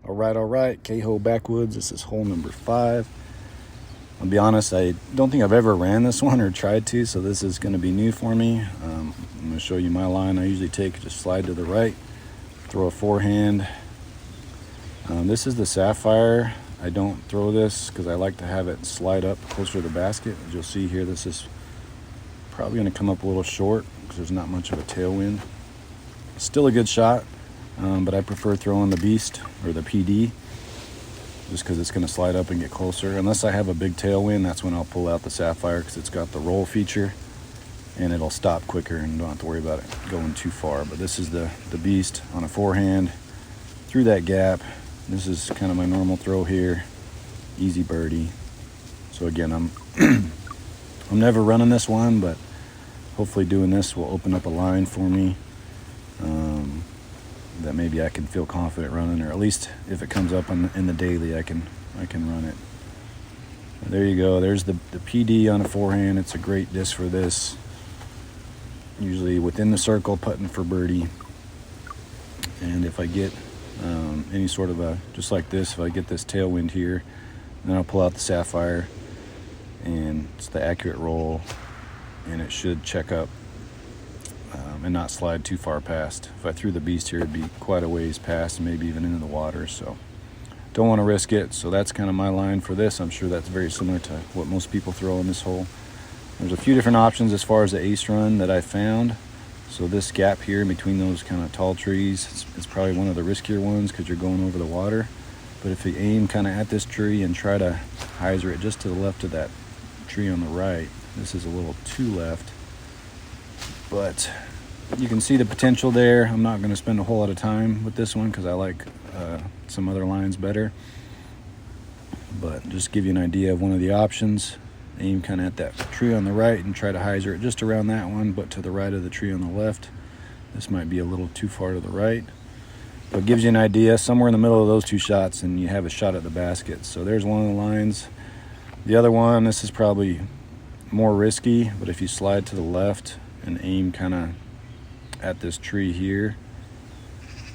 All right, Kaho Backwoods. This is hole number 5. I'll be honest, I don't think I've ever ran this one or tried to, so this is going to be new for me. I'm going to show you my line I usually take. Just slide to the right, throw a forehand. This is the Sapphire. I don't throw this because I like to have it slide up closer to the basket. As you'll see here, this is probably going to come up a little short because there's not much of a tailwind. Still a good shot. But I prefer throwing the Beast or the PD just because it's going to slide up and get closer. Unless I have a big tailwind, that's when I'll pull out the Sapphire because it's got the roll feature and it'll stop quicker and don't have to worry about it going too far. But this is the Beast on a forehand through that gap. This is kind of my normal throw here. Easy birdie. So again, I'm never running this one, but hopefully doing this will open up a line for me. That maybe I can feel confident running, or at least if it comes up in the daily, I can run it. There you go. There's the PD on a forehand. It's a great disc for this. Usually within the circle, putting for birdie. And if I get any sort of just like this, if I get this tailwind here, then I'll pull out the Sapphire, and it's the accurate roll, and it should check up. And not slide too far past. If I threw the Beast here, it'd be quite a ways past, and maybe even into the water, so don't want to risk it. So that's kind of my line for this. I'm sure that's very similar to what most people throw in this hole. There's a few different options as far as the ace run that I found. So this gap here in between those kind of tall trees, it's probably one of the riskier ones because you're going over the water. But if you aim kind of at this tree and try to hyzer it just to the left of that tree on the right, this is a little too left, but you can see the potential there. I'm not going to spend a whole lot of time with this one because I like some other lines better. But just give you an idea of one of the options. Aim kind of at that tree on the right and try to hyzer it just around that one, but to the right of the tree on the left. This might be a little too far to the right, but it gives you an idea. Somewhere in the middle of those two shots and you have a shot at the basket. So there's one of the lines. The other one, this is probably more risky, but if you slide to the left and aim kind of at this tree here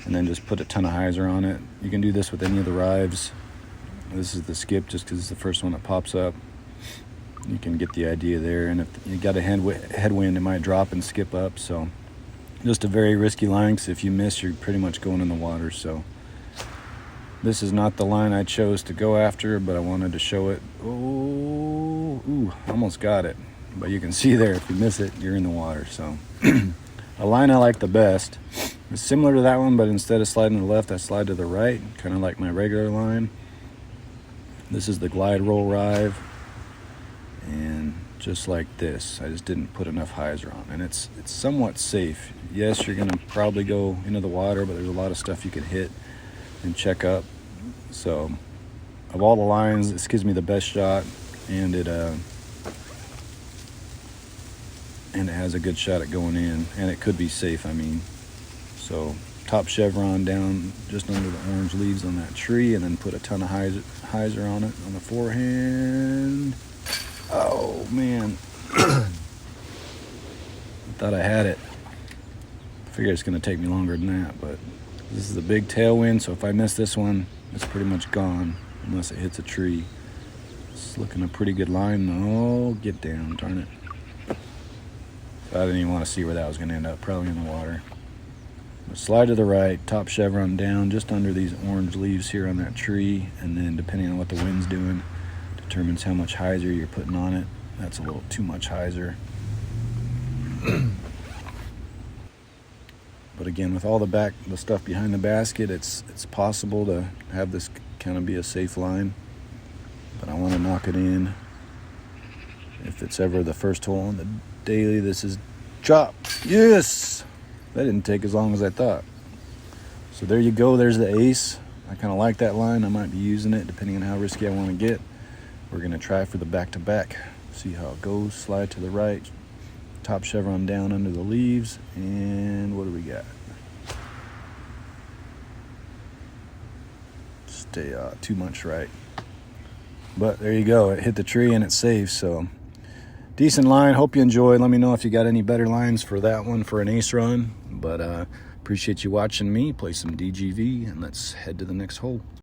and then just put a ton of hyzer on it. You can do this with any of the rives. This is the skip just because it's the first one that pops up. You can get the idea there, and if you got a headwind, it might drop and skip up. So just a very risky line, because if you miss, you're pretty much going in the water. So this is not the line I chose to go after, but I wanted to show it. Ooh, almost got it, but you can see there, if you miss it, you're in the water. So a line I like the best is similar to that one, but instead of sliding to the left, I slide to the right, kind of like my regular line. This is the glide roll rive, and just like this, I just didn't put enough hyzer on, and it's somewhat safe. Yes, you're gonna probably go into the water, but there's a lot of stuff you can hit and check up. So of all the lines, this gives me the best shot, and it has a good shot at going in, and it could be safe. I mean, so top chevron down just under the orange leaves on that tree, and then put a ton of hyzer on it on the forehand. Oh man, thought I had it. Figured it's going to take me longer than that, but this is a big tailwind, so if I miss this one, it's pretty much gone unless it hits a tree. It's looking a pretty good line though. Get down, darn it. I didn't even want to see where that was going to end up, probably in the water. But slide to the right, top chevron down just under these orange leaves here on that tree, and then depending on what the wind's doing, determines how much hyzer you're putting on it. That's a little too much hyzer. But again, with all the stuff behind the basket, it's possible to have this kind of be a safe line. But I want to knock it in. If it's ever the first hole on the daily, this is drop. Yes! That didn't take as long as I thought. So there you go. There's the ace. I kind of like that line. I might be using it depending on how risky I want to get. We're going to try for the back-to-back. See how it goes. Slide to the right. Top chevron down under the leaves. And what do we got? Stay too much right. But there you go. It hit the tree and it's safe. So decent line. Hope you enjoyed. Let me know if you got any better lines for that one for an ace run. But appreciate you watching me play some DGV, and let's head to the next hole.